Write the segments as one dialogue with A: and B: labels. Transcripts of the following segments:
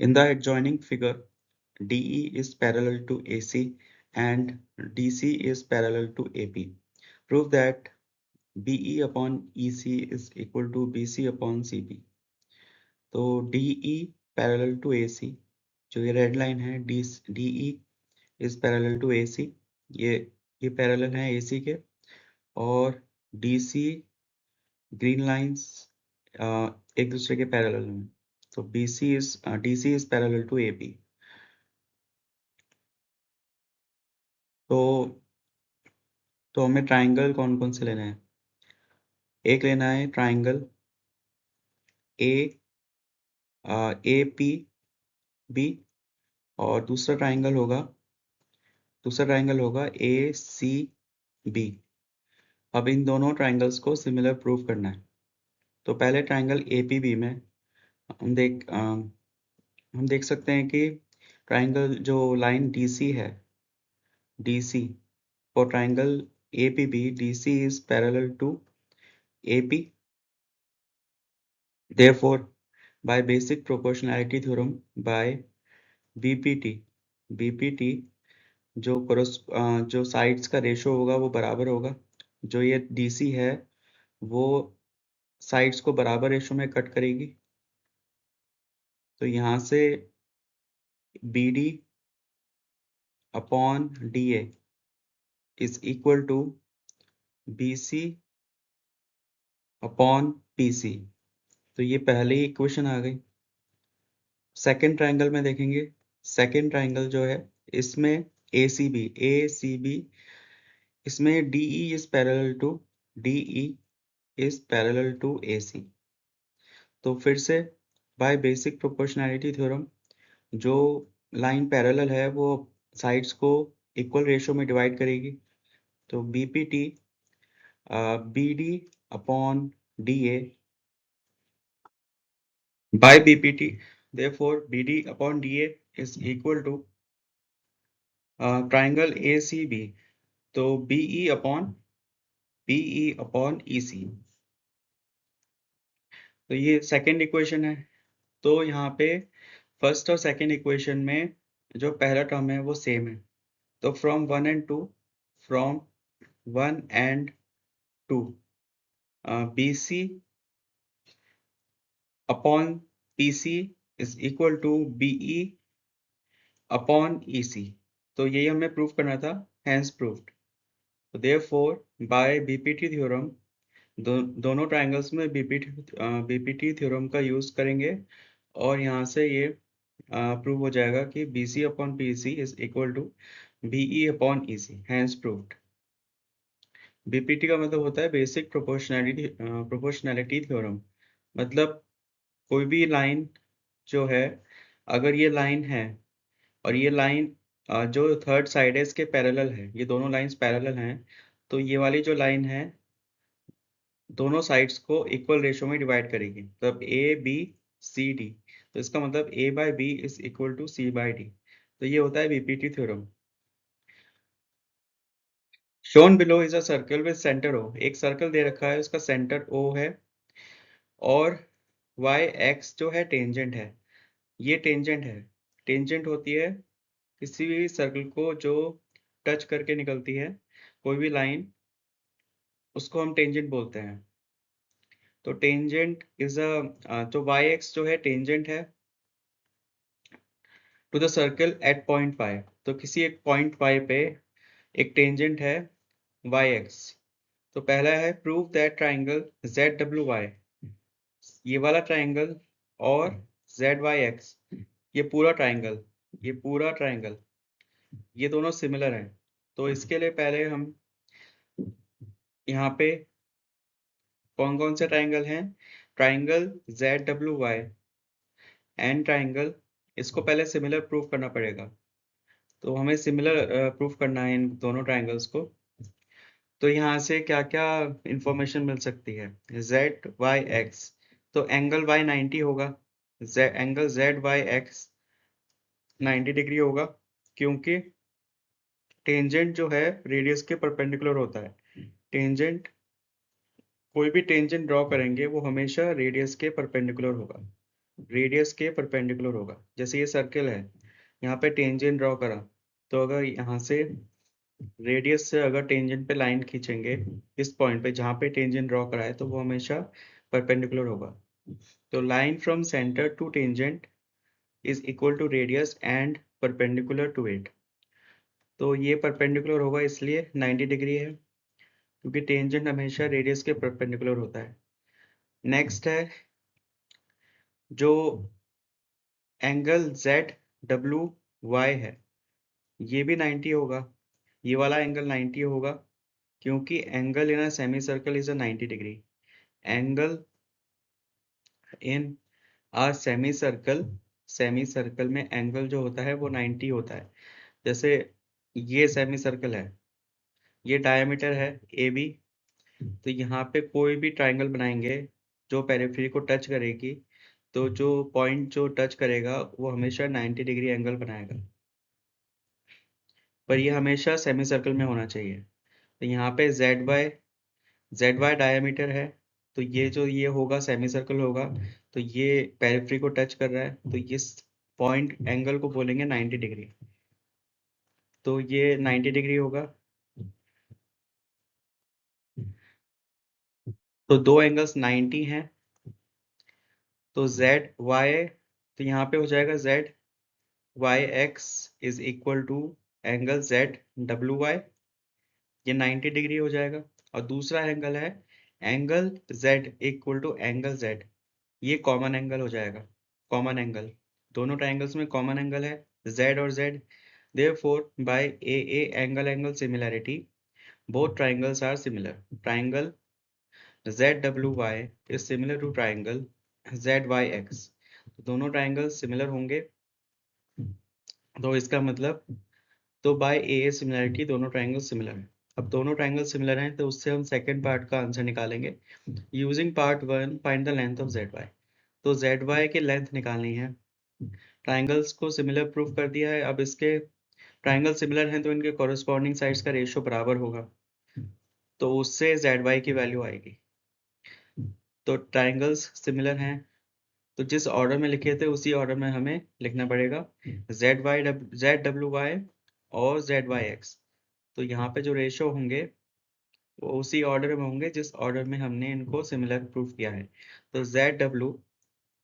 A: In the adjoining figure, DE is parallel to AC and DC is parallel to AP. Prove that BE upon EC is equal to BC upon CP. तो DE parallel to AC, जो ये red line है DE is parallel to AC, ये parallel है AC के, और DC green lines एक दूसरे के पैरेलल में, तो DC is parallel to AP. तो हमें ट्राइंगल कौन कौन से लेना है? एक लेना है ट्राइंगल APB, और दूसरा ट्राइंगल होगा ACB. अब इन दोनों ट्राइंगल्स को सिमिलर प्रूव करना है. तो पहले ट्राइंगल APB में हम देख सकते हैं कि ट्राइंगल जो लाइन DC है, DC for triangle APB, DC is parallel to AP. Therefore, by basic proportionality theorem, by BPT जो साइड्स का रेशो होगा वो बराबर होगा. जो ये DC है वो साइड्स को बराबर रेशो में कट करेगी. तो यहाँ से BD upon DA is equal to BC upon PC. तो ये पहली इक्वेशन आ गई. सेकेंड ट्राइंगल में देखेंगे. सेकेंड ट्राइंगल जो है इसमें ACB इसमें DE is parallel to AC. तो फिर से बाय बेसिक प्रोपोर्शनैलिटी थ्योरम, जो लाइन पैरेलल है वो साइड्स को इक्वल रेशो में डिवाइड करेगी. तो BPT BD upon DA by BPT. Therefore, BD upon DA is equal to triangle ACB. तो BE upon EC. तो ये सेकेंड इक्वेशन है. तो यहाँ पे फर्स्ट और सेकेंड इक्वेशन में जो पहला टर्म है वो सेम है. तो from 1 and 2 BC upon PC is equal to BE upon EC. तो यही हमें प्रूव करना था, hence proved. So therefore, by BPT theorem, दोनों ट्राइंगल्स में BPT थ्योरम का यूज करेंगे, और यहाँ से ये प्रूव हो जाएगा कि BC upon PC is equal to BE upon EC, hence proved. BPT का मतलब होता है बेसिक प्रोपोर्शनैलिटी थ्योरम. मतलब कोई भी लाइन जो है, अगर ये लाइन है और ये लाइन जो थर्ड साइड है इसके पैरेलल है, ये दोनों लाइंस पैरेलल हैं, तो ये वाली जो लाइन है दोनों साइड्स को इक्वल रेशो में डिवाइड करेगी. तब ABCD, तो इसका मतलब A by B is equal to C by D. तो ये होता है BPT theorem. Shown below is a circle with centre O. एक सर्कल दे रखा है, उसका सेंटर O है, और YX जो है टेंजेंट है. ये टेंजेंट है. टेंजेंट होती है किसी भी सर्कल को जो टच करके निकलती है, कोई भी लाइन, उसको हम टेंजेंट बोलते हैं. तो टेंजेंट इज तो YX जो है टेंजेंट है to the circle at point Y. तो किसी एक पॉइंट Y पे एक टेंजेंट है YX. तो पहला है प्रूव दैट ट्राइंगल ZWY, ये वाला ट्राइंगल, और ZYX, ये पूरा ट्राइंगल, ये दोनों सिमिलर हैं. तो इसके लिए पहले हम यहाँ पे कौन कौन से ट्राइंगल हैं, ट्राइंगल ZWY एंड ट्राइंगल, इसको पहले सिमिलर प्रूफ करना पड़ेगा. तो हमें सिमिलर प्रूफ करना है इन दोनों ट्राइंगल्स को. तो यहाँ से क्या क्या इंफॉर्मेशन मिल सकती है. ZYX, तो एंगल Y 90 होगा. एंगल ZYX 90 डिग्री होगा, क्योंकि टेंजेंट जो है रेडियस के परपेंडिकुलर होता है. कोई भी टेंजेंट ड्रॉ करेंगे वो हमेशा रेडियस के परपेंडिकुलर होगा. रेडियस के परपेंडिकुलर होगा। जैसे ये सर्कल है, यहाँ पे टेंजेंट ड्रॉ करा, तो अगर यहाँ से रेडियस से अगर टेंजेंट पे लाइन खींचेंगे इस पॉइंट पे जहाँ पे टेंजेंट ड्रॉ करा है, तो वो हमेशा परपेंडिकुलर होगा। तो line from centre to tangent is equal to radius and perpendicular to it. तो ये परपेंडिकुलर होगा इसलिए 90 डिग्री है, क्योंकि टेंजेंट हमेशा रेडियस के परपेंडिकुलर होता है। नेक्स्ट है जो एंगल जेड डब्ल्यू वाई है, ये भी 90 होगा। ये वाला एंगल 90 होगा, क्योंकि angle in a semi circle is a 90 degree. Angle in a semi circle में एंगल जो होता है वो 90 होता है। जैसे ये सेमी सर्कल है, ये डायमीटर है ए बी, तो यहाँ पे कोई भी ट्राइंगल बनाएंगे जो पेरिफेरी को टच करेगी, तो जो पॉइंट जो टच करेगा वो हमेशा 90 डिग्री एंगल बनाएगा। पर ये हमेशा सेमी सर्कल में होना चाहिए। तो यहाँ पे जेड वाई डायमीटर है, तो ये जो ये होगा सेमी सर्कल होगा, तो ये पेरिफेरी को टच कर रहा है, तो इस पॉइंट एंगल को बोलेंगे 90 डिग्री। तो ये 90 डिग्री होगा। तो दो एंगल्स 90 हैं, तो जेड वाई, तो यहाँ पे हो जाएगा Z Y X is equal to angle Z W Y, ये 90 डिग्री हो जाएगा। और दूसरा एंगल है angle z equal to angle z, ये कॉमन एंगल हो जाएगा। कॉमन एंगल, दोनों ट्राइंगल्स में कॉमन एंगल है z और z, therefore by a angle angle similarity both triangles are similar. Triangle ZWY is similar to triangle ZYX, तो दोनों triangle similar होंगे। तो इसका मतलब, तो बाय ए सिमिलैरिटी दोनों ट्राइंगल सिमिलर हैं। अब दोनों ट्राइंगल सिमिलर हैं, तो उससे हम सेकंड पार्ट का आंसर निकालेंगे। Using part 1 find the length of ZY। तो ZY की लेंथ निकालनी है। ट्राइंगल्स को सिमिलर प्रूफ कर दिया है। अब इसके ट्राइंगल सिमिलर हैं तो इनके कॉरस्पॉन्डिंग साइड्स का रेशियो बराबर होगा, तो उससे ZY की वैल्यू आएगी। तो ट्राइंगल्स सिमिलर हैं, तो जिस ऑर्डर में लिखे थे उसी ऑर्डर में हमें लिखना पड़ेगा, ZWY और ZYX। तो यहाँ पे जो रेशो होंगे वो उसी ऑर्डर में होंगे जिस ऑर्डर में हमने इनको सिमिलर प्रूफ किया है। तो ZW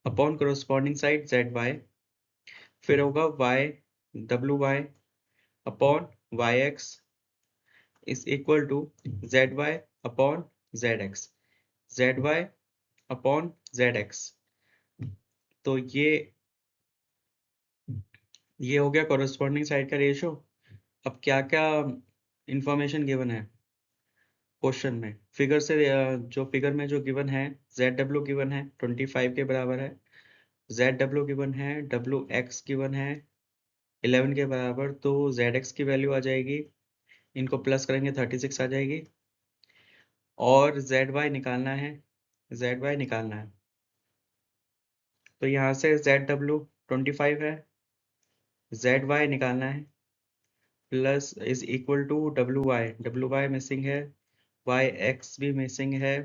A: upon corresponding side ZY, फिर होगा YWY upon YX is equal to ZY upon ZX, ZY upon ZX। तो ये हो गया कॉरस्पॉन्डिंग साइड का रेशो। अब क्या क्या इंफॉर्मेशन गिवन है क्वेश्चन में, फिगर से जो फिगर में जो गिवन है, ZW गिवन है 25 के बराबर है, ZW गिवन है, WX गिवन है 11 के बराबर, तो ZX की वैल्यू आ जाएगी, इनको प्लस करेंगे 36 आ जाएगी। और ZY निकालना है, ZY निकालना है, तो यहाँ से ZW 25 है, ZY निकालना है, plus is equal to WY missing है, YX भी मिसिंग है,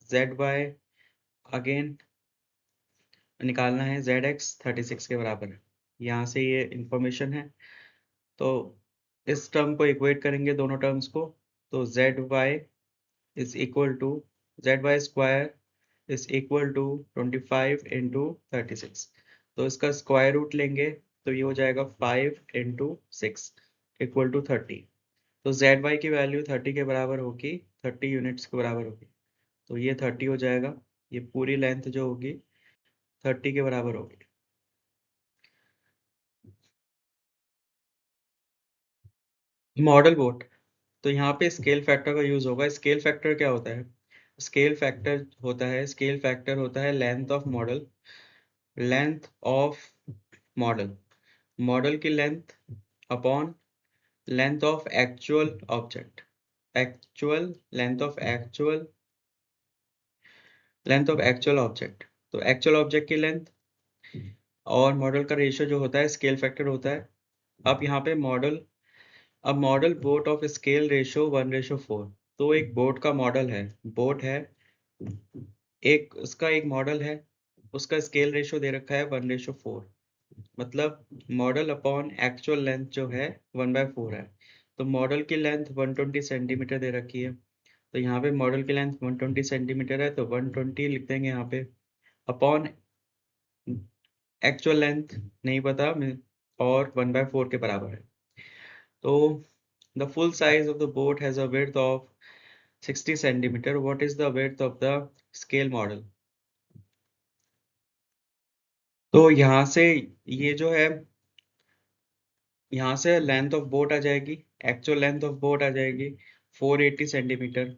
A: ZY अगेन निकालना है, ZX 36 के बराबर है। यहाँ से ये इंफॉर्मेशन है। तो इस टर्म को इक्वेट करेंगे दोनों टर्म्स को, तो ZY is equal to ZY square is equal to 25 into 36। तो इसका स्क्वायर रूट लेंगे तो ये हो जाएगा 5 इंटू 6 इक्वल टू 30। तो ZY की वैल्यू 30 के बराबर होगी, 30 यूनिट्स के बराबर होगी, तो ये 30 हो जाएगा। ये पूरी लेंथ जो होगी 30 के बराबर होगी। मॉडल बोट, तो यहाँ पे स्केल फैक्टर का यूज होगा। स्केल फैक्टर क्या होता है? स्केल फैक्टर होता है length of model, length of model, model की length upon length of actual object, actual length of actual object. तो एक्चुअल ऑब्जेक्ट की लेंथ और मॉडल का रेशियो जो होता है स्केल फैक्टर होता है। अब यहाँ पे model boat of scale ratio 1:4। तो एक बोट का मॉडल है, बोट है एक, उसका एक मॉडल है, उसका स्केल रेशो दे रखा है 1:4, मतलब मॉडल अपॉन एक्चुअल लेंथ जो है 1/4 है। तो मॉडल की लेंथ 120 सेंटीमीटर दे रखी है, तो यहाँ पे मॉडल की लेंथ 120 सेंटीमीटर है, तो 120 लिख देंगे यहाँ पे, अपॉन एक्चुअल लेंथ नहीं पता और 1/4 के बराबर है। तो the full size of the boat has a width of 60 centimetre, what is the width of the scale model. तो यहाँ से ये जो है, यहाँ से लेंथ ऑफ बोट आ जाएगी, एक्चुअल लेंथ ऑफ बोट आ जाएगी 480 सेंटीमीटर।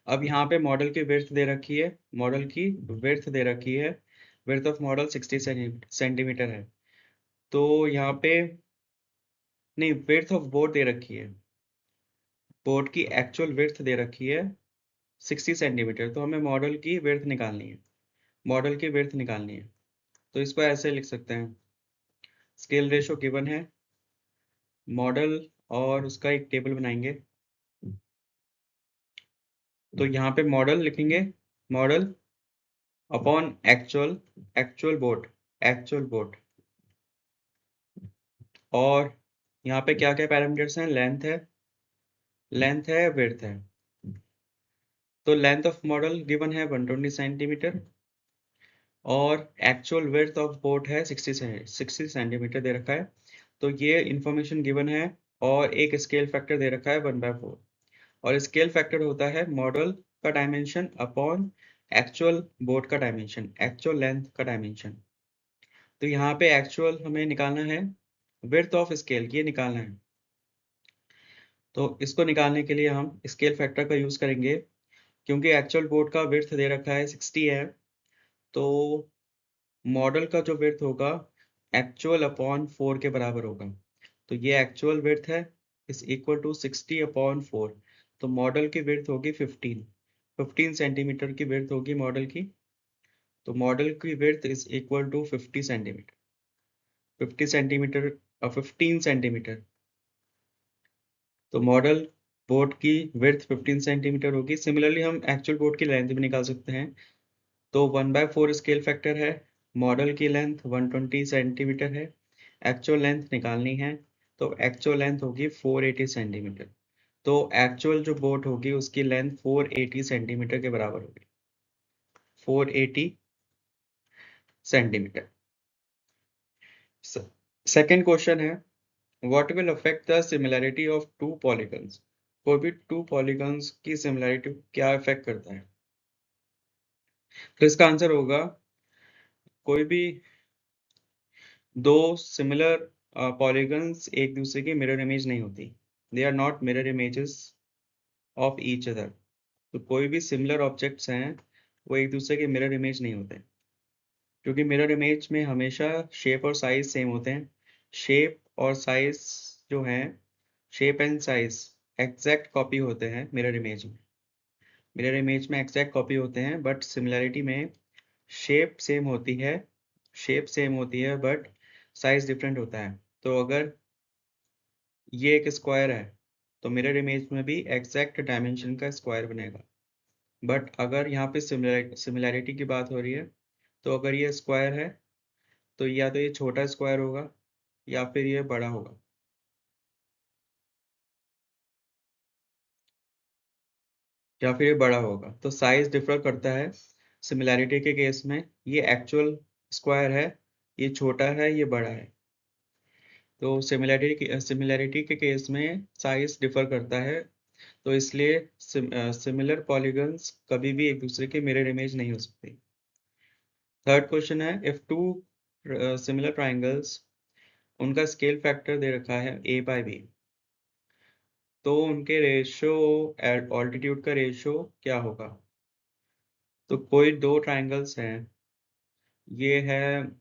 A: अब यहाँ पे मॉडल की विड्थ दे रखी है, मॉडल की विड्थ दे रखी है, विड्थ ऑफ मॉडल 60 सेंटीमीटर है। तो यहाँ पे नहीं, विड्थ ऑफ बोट दे रखी है, बोट की एक्चुअल विड्थ दे रखी है 60 सेंटीमीटर, तो हमें मॉडल की विड्थ निकालनी है, मॉडल की विड्थ निकालनी है। तो इसको ऐसे लिख सकते हैं, स्केल रेशो गिवन है, मॉडल और उसका एक टेबल बनाएंगे। तो यहाँ पे मॉडल लिखेंगे, model upon actual, actual boat, actual boat, और यहाँ पे क्या क्या पैरामीटर्स हैं, लेंथ है, लेंथ है, विड्थ है। तो लेंथ ऑफ मॉडल गिवन है 120 सेंटीमीटर और एक्चुअल विड्थ ऑफ बोट है 60 सेंटीमीटर दे रखा है। तो ये इंफॉर्मेशन गिवन है, और एक स्केल फैक्टर दे रखा है 1/4, और स्केल फैक्टर होता है मॉडल का डायमेंशन अपॉन एक्चुअल बोट का डायमेंशन, एक्चुअल लेंथ का डायमेंशन। तो यहाँ पे एक्चुअल हमें निकालना है, विड्थ ऑफ स्केल ये निकालना है। तो इसको निकालने के लिए हम स्केल फैक्टर का यूज करेंगे, क्योंकि एक्चुअल बोट का विड्थ दे रखा है 60 है, तो मॉडल का जो विड्थ होगा एक्चुअल अपॉन 4 के बराबर होगा। तो ये एक्चुअल विड्थ है इज इक्वल टू 60/4, तो मॉडल की विड्थ होगी 15 सेंटीमीटर की विड्थ होगी मॉडल की। तो मॉडल की width is equal to 50 centimetre, 50 centimetre, 15 centimetre. तो मॉडल बोट की विड्थ 15 सेंटीमीटर होगी। सिमिलरली हम एक्चुअल बोट की लेंथ भी निकाल सकते हैं। तो 1/4 स्केल फैक्टर है, मॉडल की लेंथ 120 सेंटीमीटर है, एक्चुअल लेंथ निकालनी है, तो एक्चुअल लेंथ होगी 480 सेंटीमीटर। तो एक्चुअल जो बोट होगी उसकी लेंथ 480 सेंटीमीटर के बराबर होगी, 480 सेंटीमीटर। सेकेंड क्वेश्चन है, what will affect the similarity of to polygons. कोई भी टू पॉलीगन्स की सिमिलैरिटी क्या अफेक्ट करता है। तो इसका आंसर होगा, कोई भी दो सिमिलर पॉलीगन्स एक दूसरे की मिरर इमेज नहीं होती, they are not mirror images of each other. तो कोई भी सिमिलर ऑब्जेक्ट्स हैं वो एक दूसरे के मिरर इमेज नहीं होते, क्योंकि मिरर इमेज में हमेशा शेप और साइज सेम होते हैं। शेप और साइज जो हैं, shape and size exact copy होते हैं मिरर इमेज में, मिरर इमेज में एग्जैक्ट कॉपी होते हैं, बट सिमिलैरिटी में शेप सेम होती है, शेप सेम होती है बट साइज डिफरेंट होता है। तो अगर ये एक स्क्वायर है तो मिरर इमेज में भी एग्जैक्ट डायमेंशन का स्क्वायर बनेगा। बट अगर यहाँ पे सिमिलैरिटी की बात हो रही है, तो अगर ये स्क्वायर है तो या तो ये छोटा स्क्वायर होगा या फिर ये बड़ा होगा। या फिर ये बड़ा होगा, तो साइज डिफर करता है। सिमिलैरिटी के केस में ये एक्चुअल स्क्वायर है, ये छोटा है, ये बड़ा है। तो सिमिलैरिटी के केस में साइज डिफर करता है, तो इसलिए सिमिलर पॉलीगन्स कभी भी एक दूसरे के मिरर इमेज नहीं हो सकते। थर्ड क्वेश्चन है, इफ टू सिमिलर ट्राइंगल्स, उनका स्केल फैक्टर दे रखा है a/b, तो उनके रेशो, ऑल्टीट्यूड का रेशो क्या होगा। तो कोई दो ट्राइंगल्स हैं, ये है,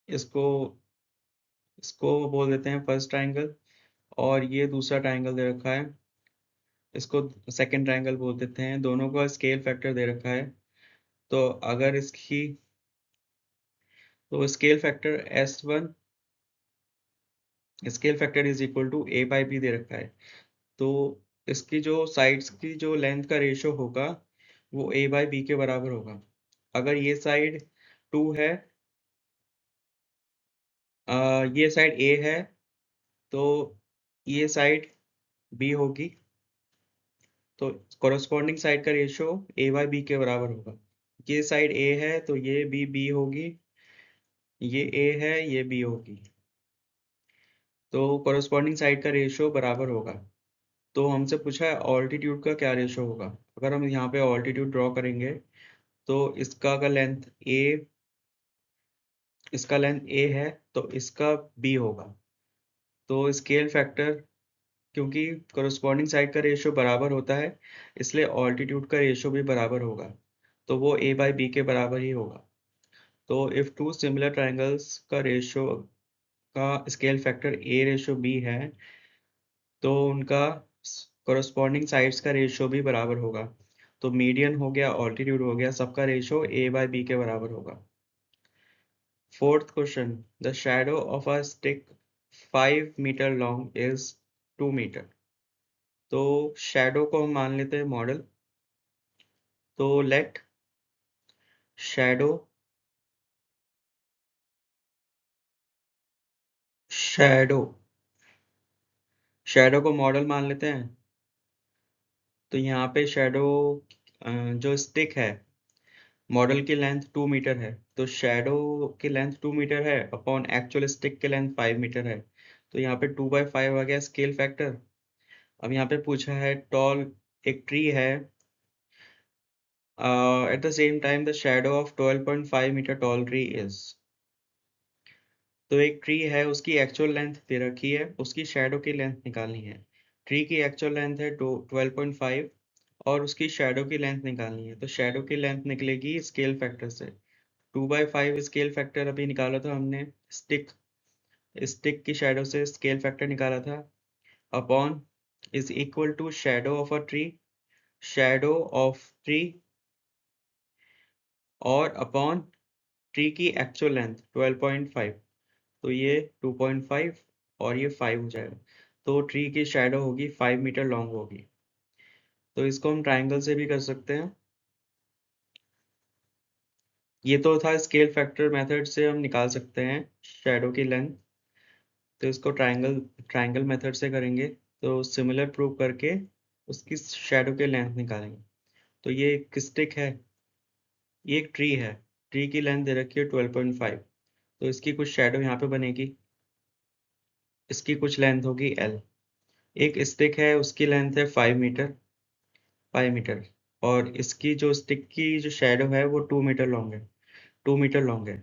A: इसको इसको बोल देते हैं फर्स्ट ट्राइंगल, और ये दूसरा ट्राइंगल दे रखा है, इसको सेकंड ट्राइंगल बोल देते हैं। दोनों का स्केल फैक्टर दे रखा है, तो अगर इसकी, तो scale factor S1, scale factor is equal to a/b दे रखा है। तो इसकी जो साइड्स की जो लेंथ का रेशो होगा वो a/b के बराबर होगा। अगर ये साइड 2 है, ये साइड A है, तो ये साइड B होगी, तो कॉरस्पॉन्डिंग साइड का रेशियो A/B के बराबर होगा। ये साइड A है तो ये B होगी, ये A है, ये B होगी, तो कॉरस्पॉन्डिंग साइड का रेशियो बराबर होगा। तो हमसे पूछा है ऑल्टीट्यूड का क्या रेशियो होगा। अगर हम यहाँ पे ऑल्टीट्यूड ड्रॉ करेंगे तो इसका अगर इसका लेंथ A है तो इसका B होगा। तो स्केल फैक्टर, क्योंकि कॉरस्पॉन्डिंग साइड का रेशियो बराबर होता है, इसलिए ऑल्टीट्यूड का रेशियो भी बराबर होगा, तो वो A/B के बराबर ही होगा। तो इफ टू सिमिलर ट्राइंगल्स का रेशियो का स्केल फैक्टर A/B है, तो उनका कॉरस्पॉन्डिंग साइड्स का रेशियो भी बराबर होगा। तो मीडियन हो गया, ऑल्टीट्यूड हो गया, सबका रेशियो A/B के बराबर होगा। Fourth question, the shadow of a stick 5 metre long is 2 metre. तो शैडो को हम मान लेते हैं मॉडल, तो लेट शैडो शैडो शैडो को मॉडल मान लेते हैं। तो यहाँ पे शैडो जो स्टिक है, मॉडल की लेंथ 2 मीटर है, तो शैडो की लेंथ 2 मीटर है अपॉन एक्चुअल स्टिक की लेंथ 5 मीटर है, तो यहाँ पे 2/5 आ गया स्केल फैक्टर। अब यहाँ पे पूछा है टॉल, एक ट्री है, at the same time the shadow of 12.5 metre tall tree is. तो एक ट्री है, उसकी एक्चुअल लेंथ दे रखी है, उसकी शैडो की लेंथ निकालनी है। ट्री की एक्चुअल लेंथ है 12.5 और उसकी शैडो की लेंथ निकालनी है, तो शैडो की लेंथ निकलेगी स्केल फैक्टर से। 2/5 स्केल फैक्टर अभी निकाला था हमने, स्टिक स्टिक की शैडो से स्केल फैक्टर निकाला था, upon is equal to shadow of a tree, shadow of tree, और अपॉन ट्री की एक्चुअल लेंथ 12.5, तो ये 2.5 और ये 5 हो जाएगा, तो ट्री की शैडो होगी 5 मीटर लॉन्ग होगी। तो इसको हम ट्राइंगल से भी कर सकते हैं। ये तो था स्केल फैक्टर मेथड से हम निकाल सकते हैं शैडो की लेंथ, तो इसको ट्राइंगल ट्राइंगल मेथड से करेंगे, तो सिमिलर प्रूव करके उसकी शैडो की लेंथ निकालेंगे। तो ये एक स्टिक है, ये एक ट्री है, ट्री की लेंथ दे रखी है 12.5, तो इसकी कुछ शैडो यहाँ पे बनेगी, इसकी कुछ लेंथ होगी L। एक स्टिक है, उसकी लेंथ है 5 मीटर, और इसकी जो स्टिक की जो शैडो है वो 2 मीटर लॉन्ग है, 2 मीटर लॉन्ग है।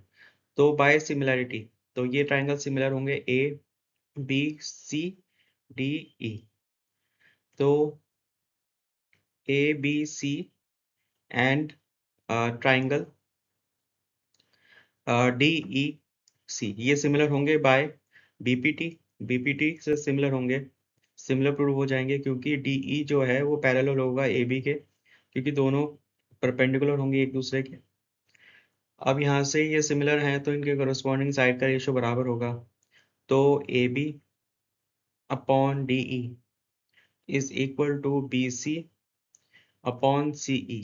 A: तो बाय सिमिलैरिटी, तो ये ट्राइंगल सिमिलर होंगे ABCDE। तो ABC एंड ट्राइंगल DEC ये सिमिलर होंगे बाय BPT से सिमिलर होंगे, सिमिलर प्रूव हो जाएंगे, क्योंकि DE जो है वो पैरेलल होगा AB के, क्योंकि दोनों परपेंडिकुलर होंगे एक दूसरे के। अब यहाँ से ये सिमिलर हैं तो इनके corresponding साइड का रेशियो बराबर होगा, तो AB upon DE is equal to BC upon CE।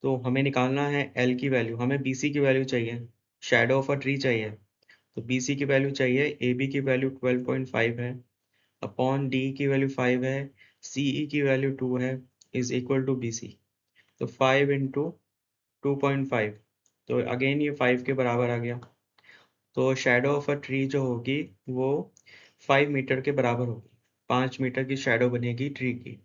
A: तो हमें निकालना है L की वैल्यू, हमें BC की वैल्यू चाहिए, शैडो ऑफ अ ट्री चाहिए, तो BC की वैल्यू चाहिए, AB की वैल्यू 12.5 है, अपॉन D की वैल्यू 5 है, CE की वैल्यू 2 है, इज इक्वल टू BC। तो 5 इंटू 2.5, तो अगेन ये 5 के बराबर आ गया, तो शैडो ऑफ अ ट्री जो होगी वो 5 मीटर के बराबर होगी, 5 मीटर की शैडो बनेगी ट्री की।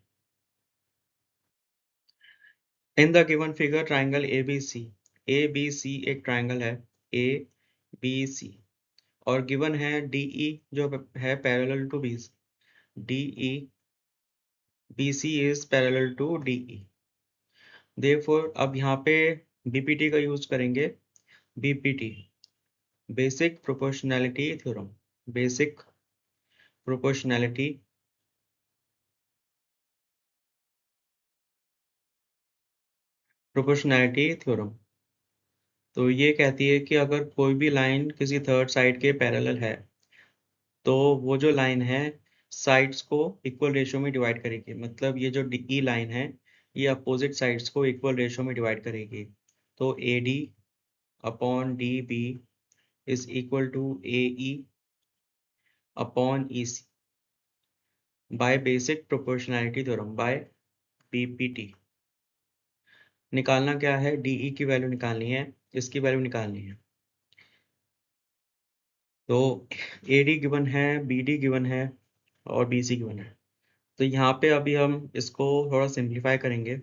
A: In the given figure triangle ABC एक ट्राइंगल है ABC, और गिवन है DE जो है parallel to BC, DE BC is parallel to DE। Therefore अब यहाँ पे BPT का यूज करेंगे, BPT basic proportionality theorem, basic proportionality proportionality theorem. तो ये कहती है कि अगर कोई भी लाइन किसी थर्ड साइड के पैरेलल है, तो वो जो लाइन है साइड्स को इक्वल रेशियो में डिवाइड करेगी, मतलब ये जो DE लाइन है ये अपोजिट साइड्स को इक्वल रेशियो में डिवाइड करेगी। तो AD upon D B is equal to A E upon E C by basic proportionality theorem by BPT. निकालना क्या है, डीई की वैल्यू निकालनी है, इसकी वैल्यू निकालनी है। तो एडी गिवन है, बीडी गिवन है और बीसी गिवन है। तो यहाँ पे अभी हम इसको थोड़ा सिंप्लीफाई करेंगे।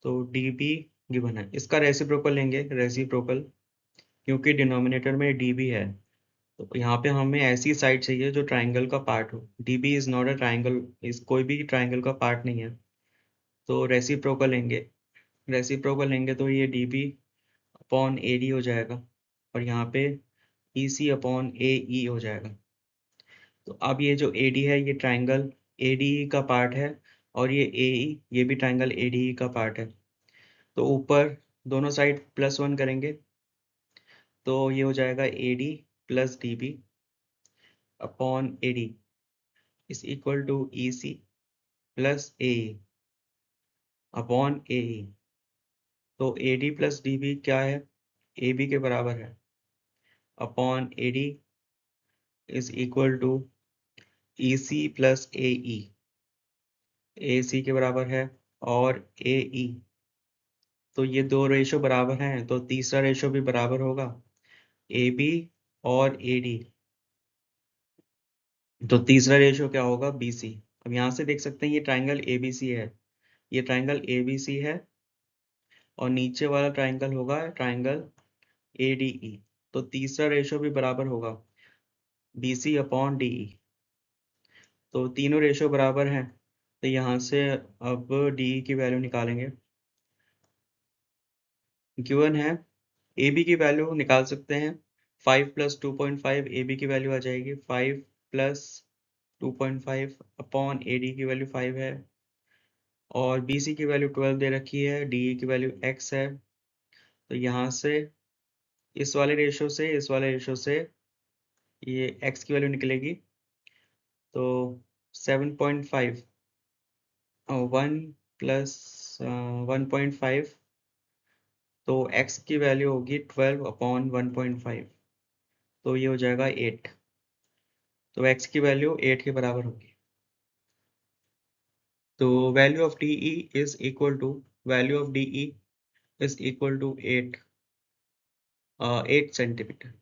A: तो डीबी गिवन है, इसका रेसिप्रोकल लेंगे, रेसिप्रोकल, क्योंकि डिनोमिनेटर में डीबी है। तो यहाँ पे हमें ऐसी साइड चाहिए जो ट्राइंगल का पार्ट हो। DB is not a triangle, इस कोई भी ट्राइंगल का पार्ट नहीं है। तो रेसिप्रोकल लेंगे, रेसिप्रोकल लेंगे तो ये डीबी अपॉन ए डी हो जाएगा और यहाँ पे ई सी अपॉन ए ई हो जाएगा। तो अब ये जो ए डी है ये ट्राइंगल ए डी का पार्ट है और ये ए ई ये भी ट्राइंगल ए डी का पार्ट है। तो ऊपर दोनों साइड +1 करेंगे तो ये हो जाएगा A D plus D B upon A D is equal to E C plus A upon A E. तो A D plus D B क्या है, ए बी के बराबर है upon A D is equal to E C plus A C के बराबर है और ए ई। तो ये दो रेशो बराबर हैं तो तीसरा रेशो भी बराबर होगा, ए बी और ए डी। तो तीसरा रेशो क्या होगा, बी सी। अब यहाँ से देख सकते हैं ये ट्राइंगल ए बी सी है, ये ट्राइंगल ए बी सी है और नीचे वाला ट्राइंगल होगा ट्राइंगल ए डी ई। तो तीसरा रेशो भी बराबर होगा B C upon D E. तो तीनों रेशो बराबर हैं तो यहाँ से अब डी की वैल्यू निकालेंगे। गिवन है ए बी की वैल्यू निकाल सकते हैं, 5 + 2.5 ए बी की वैल्यू आ जाएगी, 5 + 2.5 अपॉन ए डी की वैल्यू 5 है और बी सी की वैल्यू 12 दे रखी है, डी की वैल्यू x है। तो यहाँ से इस वाले रेशो से इस वाले रेशो से ये x की वैल्यू निकलेगी। तो 7.5 1 + 1.5 तो x की वैल्यू होगी 12 अपॉन 1.5 तो ये हो जाएगा 8। तो x की वैल्यू 8 के बराबर होगी। तो value of D E is equal to value of D E is equal to 8 centimetre.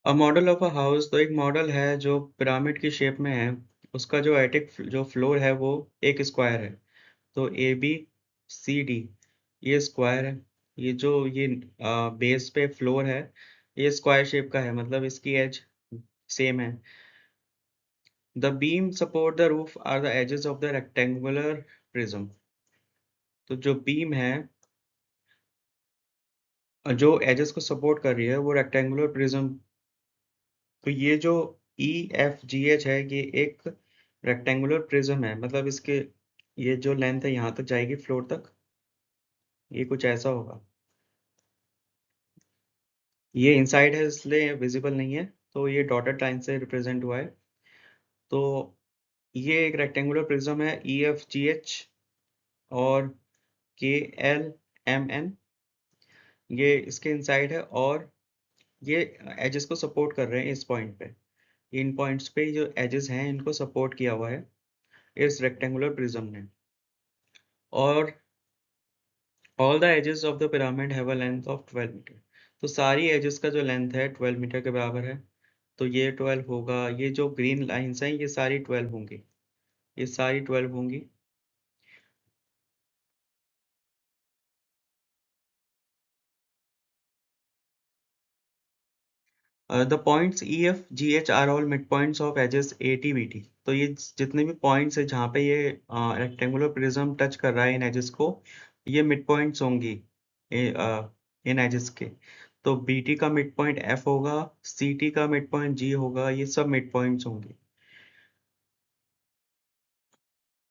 A: A model of a house, तो एक मॉडल है जो पिरामिड की शेप में है, उसका जो एटिक जो फ्लोर है वो एक स्क्वायर है। तो ए बी सी डी ये स्क्वायर है, ये जो ये बेस पे फ्लोर है ये स्क्वायर शेप का है, मतलब इसकी एज सेम है। The beam support the roof are the edges of the rectangular prism. तो जो बीम है जो एजेस को सपोर्ट कर रही है वो रेक्टेंगुलर प्रिज्म। तो ये जो ई एफ जी एच है ये एक रेक्टेंगुलर प्रिज्म है, मतलब इसके ये जो लेंथ है यहाँ तक जाएगी फ्लोर तक, ये कुछ ऐसा होगा। ये इनसाइड है इसलिए विजिबल नहीं है, तो ये डॉटेड लाइन से रिप्रेजेंट हुआ है। तो ये एक रेक्टेंगुलर प्रिज्म है ई एफ जी एच और के एल एम एन, ये इसके इनसाइड है और ये एजेस को सपोर्ट कर रहे हैं इस पॉइंट पे। इन पॉइंट्स पे जो एजेस हैं इनको सपोर्ट किया हुआ है इस रेक्टेंगुलर प्रिज्म ने। और all the edges of the pyramid have a length of 12 metre. तो सारी एजेस का जो लेंथ है 12 मीटर के बराबर है। तो ये 12 होगा, ये जो ग्रीन लाइंस हैं ये सारी 12 होंगी, ये सारी 12 होंगी। The points E F G H are all mid points of edges A T B T. तो ये जितने भी पॉइंट्स है जहाँ पे ये रेक्टेंगुलर प्रिज्म टच कर रहा है इन एजेस को, ये मिड पॉइंट्स होंगी इन एजेस के। तो बी टी का मिड पॉइंट एफ होगा, सी टी का मिड पॉइंट जी होगा, ये सब मिड पॉइंट्स होंगे।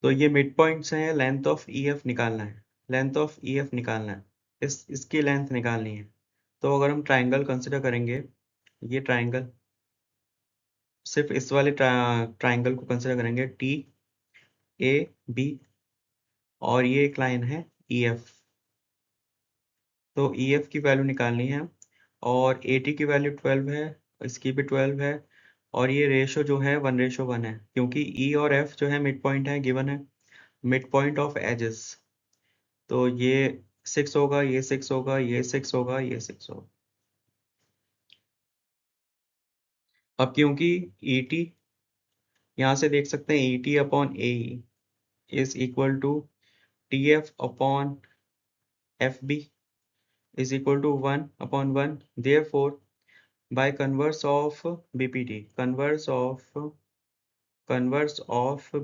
A: तो ये मिड पॉइंट्स हैं, लेंथ ऑफ ई एफ निकालना है, लेंथ ऑफ ई एफ निकालना है, इसकी लेंथ निकालनी है। तो अगर हम ट्राइंगल कंसिडर करेंगे, ये ट्राइंगल सिर्फ इस वाले ट्राइंगल को कंसिडर करेंगे टी ए बी और ये एक लाइन है EF। तो EF की वैल्यू निकालनी है और AT की वैल्यू 12 है, इसकी भी 12 है, और ये रेशो जो है 1:1 है, क्योंकि E और F जो है मिड पॉइंट है, गिवन है मिड पॉइंट ऑफ एजेस। तो ये 6 होगा, ये 6 होगा, ये 6 होगा, ये 6 होगा। अब क्योंकि ET यहाँ से देख सकते हैं ET upon AE is equal to TF upon FB is equal to 1 upon 1, therefore by converse of BPT, converse of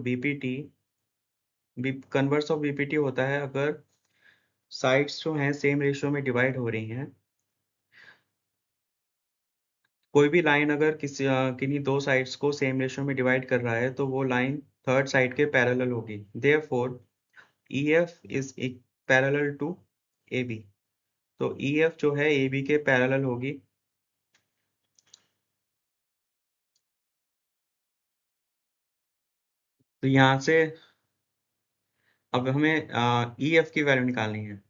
A: BPT, converse of BPT होता है अगर साइड्स जो हैं सेम रेशियो में डिवाइड हो रही हैं। कोई भी लाइन अगर किन्हीं दो साइड्स को सेम रेशियो में डिवाइड कर रहा है तो वो लाइन थर्ड साइड के पैरेलल होगी, therefore EF is parallel to AB। तो EF जो है AB के पैरेलल होगी। तो यहाँ से अब हमें EF की वैल्यू निकालनी है।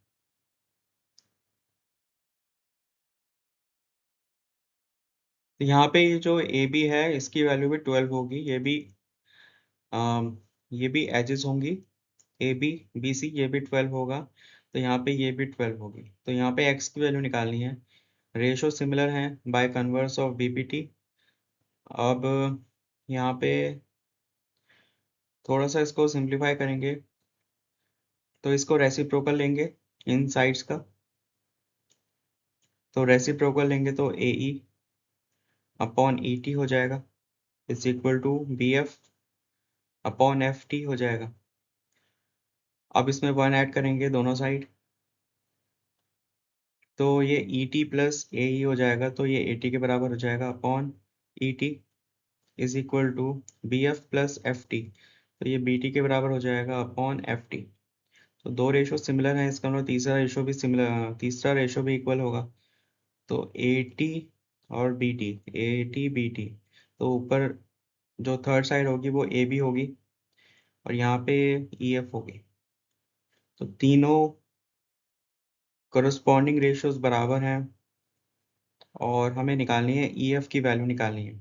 A: तो यहाँ पे ये जो AB है इसकी वैल्यू भी 12 होगी, ये भी एजेस होंगी AB BC, ये भी 12 होगा, तो यहाँ पे ये भी 12 होगी। तो यहाँ पे X की वैल्यू निकालनी है, रेशो सिमिलर है बाय कन्वर्स ऑफ BPT। अब यहाँ पे थोड़ा सा इसको सिंप्लीफाई करेंगे तो इसको रेसिप्रोकल लेंगे इन साइड्स का। तो रेसिप्रोकल लेंगे तो AE अपॉन ET हो जाएगा is equal to BF upon FT हो जाएगा। अब इसमें 1 ऐड करेंगे दोनों साइड, तो ये ET प्लस AE हो जाएगा, तो ये AT के बराबर हो जाएगा upon ET is equal to BF plus FT, तो ये BT के बराबर हो जाएगा अपॉन FT। तो दो रेशो सिमिलर हैं, इसका मतलब तीसरा रेशो भी इक्वल होगा। तो AT और BT, तो ऊपर जो थर्ड साइड होगी वो AB होगी और यहाँ पे EF होगी। तो तीनों करस्पॉन्डिंग रेशियोज बराबर हैं और हमें निकालनी है EF की वैल्यू निकालनी है।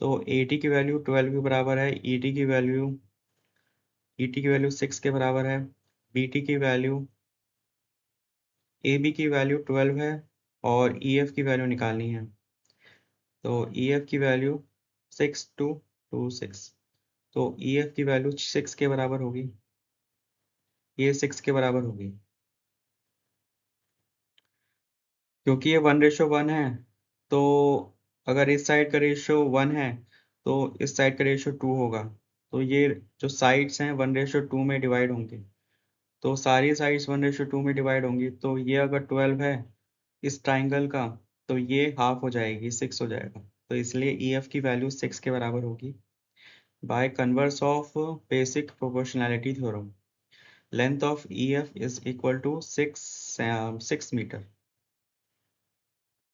A: तो AT की वैल्यू 12 के बराबर है, ET की वैल्यू 6 के बराबर है, BT की वैल्यू AB की वैल्यू 12 है और EF की वैल्यू निकालनी है। तो EF की वैल्यू 6226, तो EF की वैल्यू 6 के बराबर होगी, ये 6 के बराबर होगी। क्योंकि ये 1:1 है, तो अगर इस साइड का रेशियो 1 है तो इस साइड का रेशियो 2 होगा। तो ये जो साइड्स हैं 1:2 में डिवाइड होंगे, तो सारी साइड्स 1:2 में डिवाइड होंगी। तो ये अगर 12 है इस ट्राइंगल का, तो ये हाफ हो जाएगी, 6 हो जाएगा। तो इसलिए EF की वैल्यू 6 के बराबर होगी by converse of basic proportionality theorem. Length of EF is equal to 6 metre.